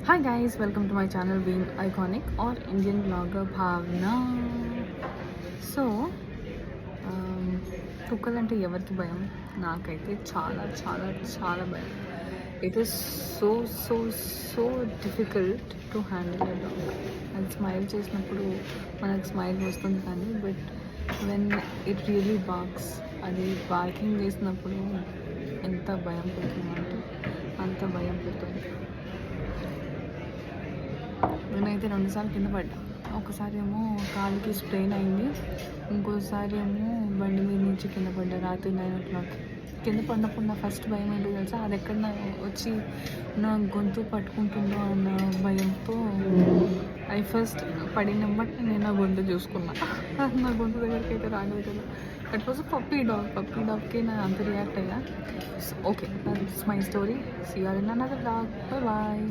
Hi guys, welcome to my channel being iconic or Indian blogger Bhavana. So కుక్కలంటే ఎవరికి భయం? నాకైతే చాలా చాలా చాలా భయం. It is so so so difficult to handle a dog. అది స్మైల్ చేసినప్పుడు మనకు స్మైల్ వస్తుంది, కానీ but when it really barks, అది బార్కింగ్ చేసినప్పుడు ఎంత భయం పెడుతుందంటే అంత భయం పెడుతుంది. నేనైతే 2 సార్లు కింద పడ్డా. ఒకసారి ఏమో కాలుకి స్ప్రెయిన్ అయింది, ఇంకోసారి ఏమో బండి మీద నుంచి కింద పడ్డా రాత్రి 9 కింద పడినప్పుడు నా ఫస్ట్ భయం ఏంటో తెలుసా? అది ఎక్కడ వచ్చి నా గొంతు పట్టుకుంటుందో అన్న భయంతో ఐ ఫస్ట్ పడిన బట్టి నేను నా గొంతు చూసుకున్నా. నా గొంతు దగ్గరికి అయితే రాలేదు కదా. దట్ వాజ్ పప్పీ డాగ్కి నేను అంత రియాక్ట్ అయ్యా. Okay, that's my story. See you in another vlog. Bye bye.